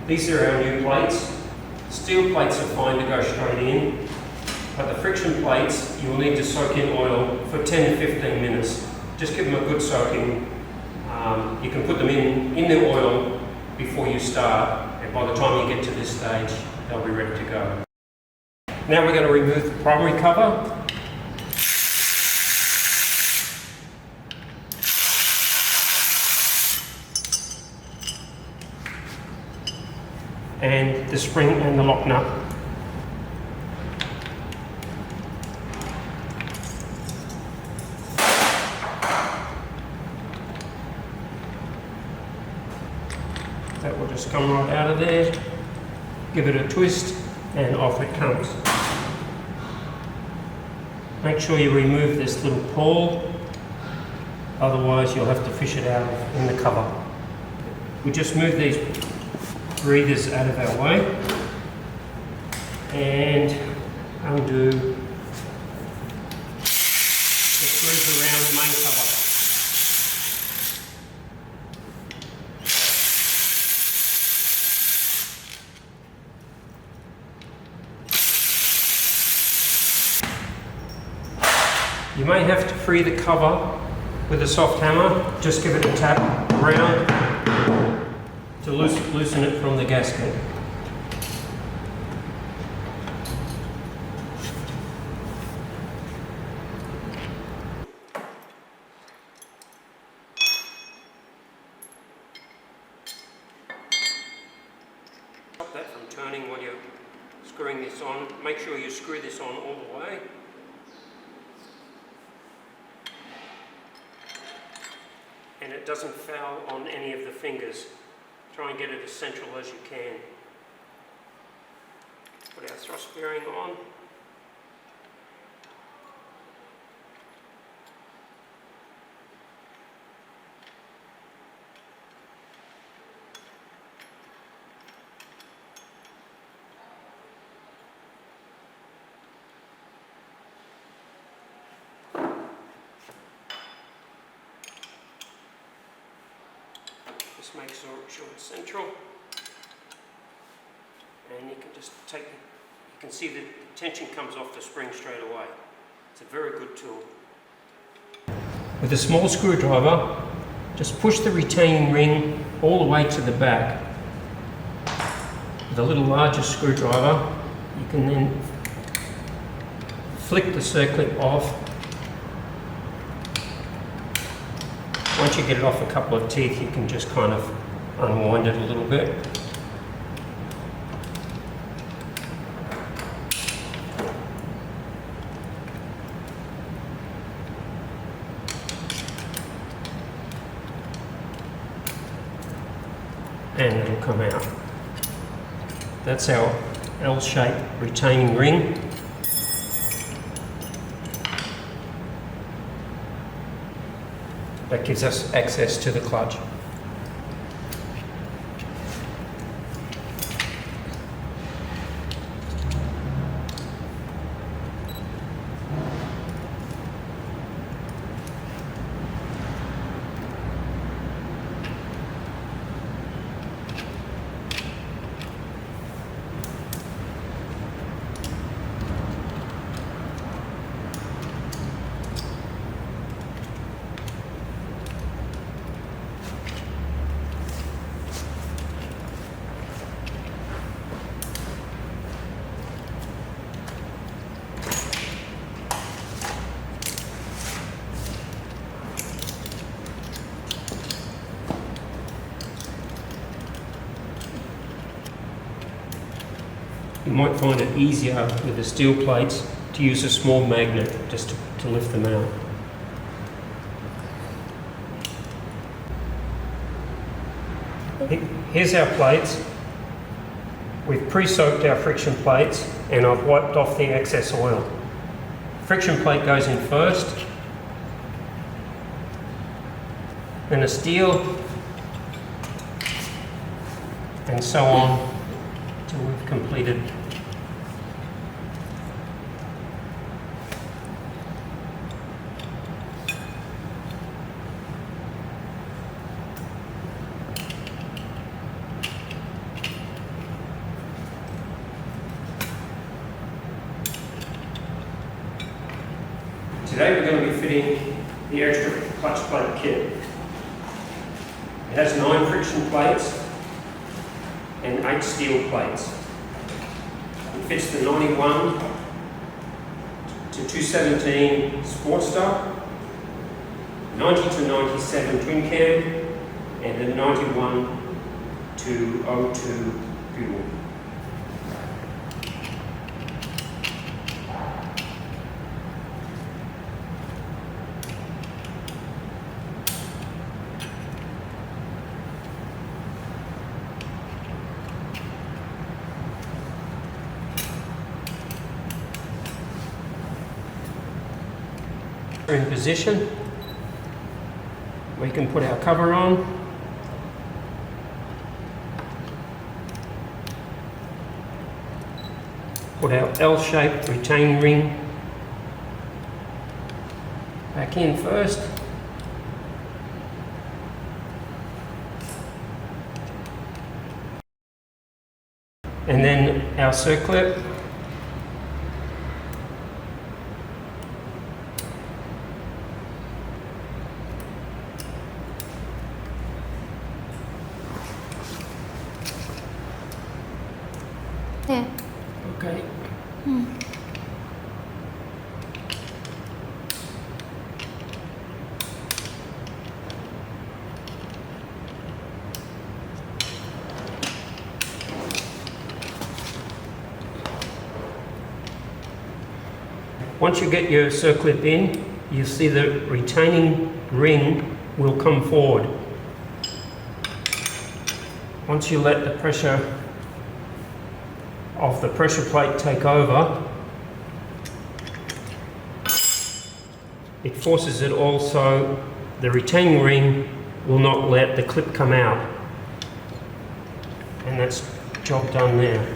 These are our new plates. Steel plates are fine to go straight in, but the friction plates, you'll need to soak in oil for 10 to 15 minutes. Just give them a good soaking. You can put them in the oil before you start, and by the time you get to this stage, they'll be ready to go. Now we're going to remove the primary cover. And the spring and the lock nut. That will just come right out of there. Give it a twist and off it comes. Make sure you remove this little pawl, otherwise you'll have to fish it out in the cover. We just move these breathers out of our way and undo the screws around the main cover. You may have to free the cover with a soft hammer. Just give it a tap around to loosen it from the gasket. Stop that from turning while you're screwing this on. Make sure you screw this on all the way. And it doesn't foul on any of the fingers. Try and get it as central as you can. Put our thrust bearing on. Just make sure it's central, and you can just take, you can see the tension comes off the spring straight away. It's a very good tool. With a small screwdriver, just push the retaining ring all the way to the back. With a little larger screwdriver, you can then flick the circlip off. Once you get it off a couple of teeth, you can just kind of unwind it a little bit. And it'll come out. That's our L-shaped retaining ring. That gives us access to the clutch. You might find it easier with the steel plates to use a small magnet just to lift them out. Here's our plates. We've pre-soaked our friction plates and I've wiped off the excess oil. Friction plate goes in first, then a steel, and so on till we've completed. fitting the extra clutch plate kit. It has 9 friction plates and 8 steel plates. It fits the 91 to 217 Sportster, 90 to 97 twin cam, and the 91 to 02 fuel. In position, we can put our cover on. Put our L-shaped retaining ring back in first. And then our circlip. There. Okay. Once you get your circlip in, you see the retaining ring will come forward. Once you let the pressure of the pressure plate take over, it forces it also, the retaining ring will not let the clip come out. And that's job done there.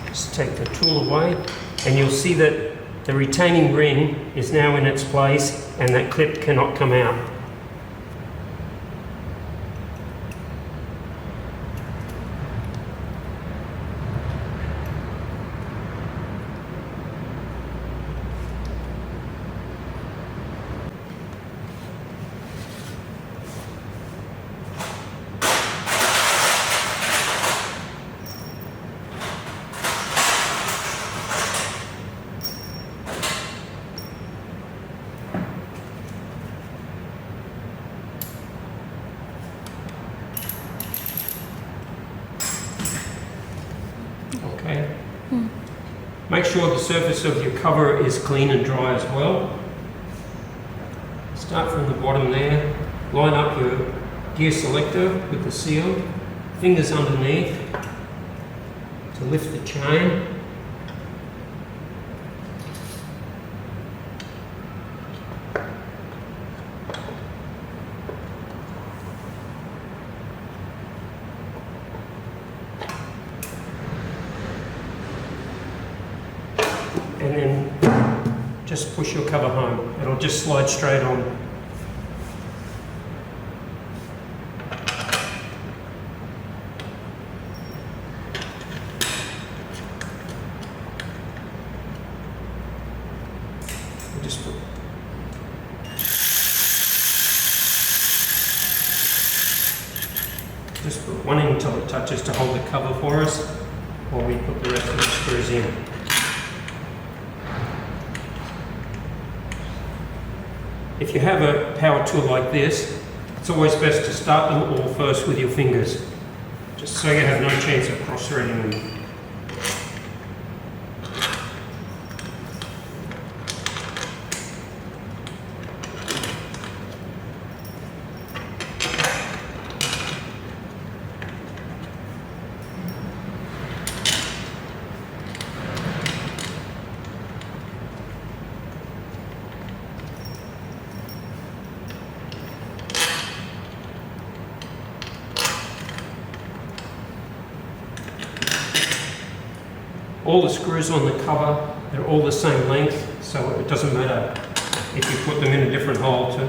Just take the tool away and you'll see that the retaining ring is now in its place and that clip cannot come out. Okay. Make sure the surface of your cover is clean and dry as well. Start from the bottom there. Line up your gear selector with the seal. Fingers underneath to lift the chain. And then just push your cover home. It'll just slide straight on. Just put one in until it touches to hold the cover for us while we put the rest of the screws in. If you have a power tool like this, it's always best to start them all first with your fingers, just so you have no chance of cross-threading them. All the screws on the cover, they're all the same length, so it doesn't matter if you put them in a different hole to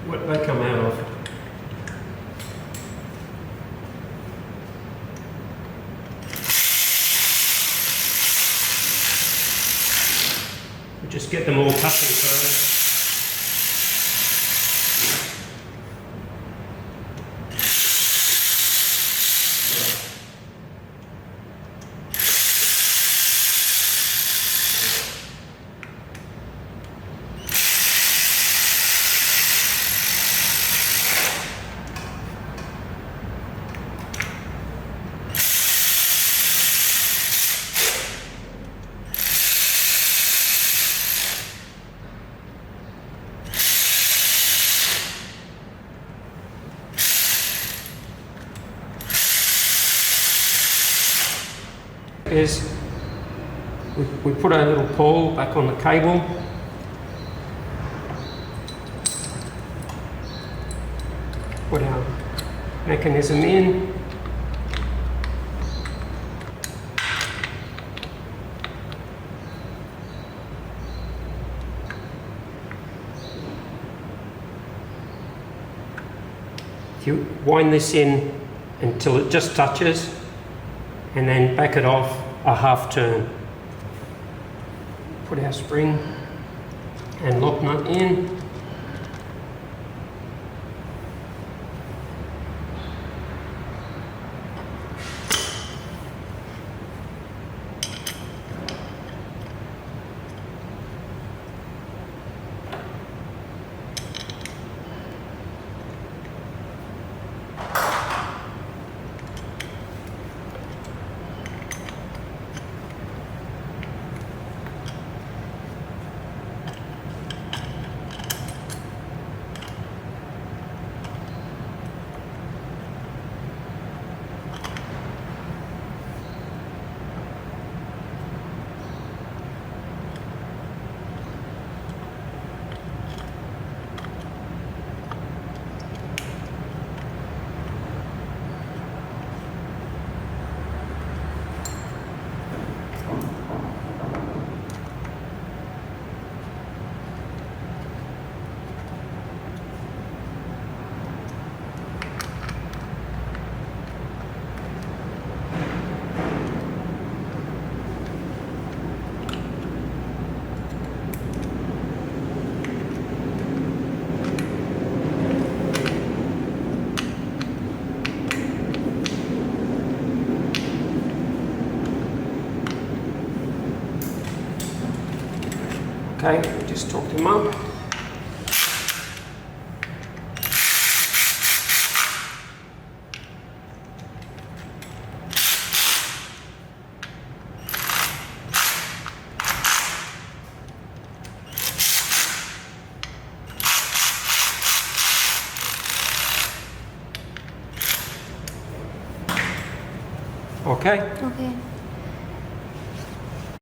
what they come out of. Just get them all touching first. Is we put our little pawl back on the cable. Put our mechanism in. You wind this in until it just touches, and then back it off a half turn. Put our spring and lock nut in. Okay, just torque them up. Okay. Okay.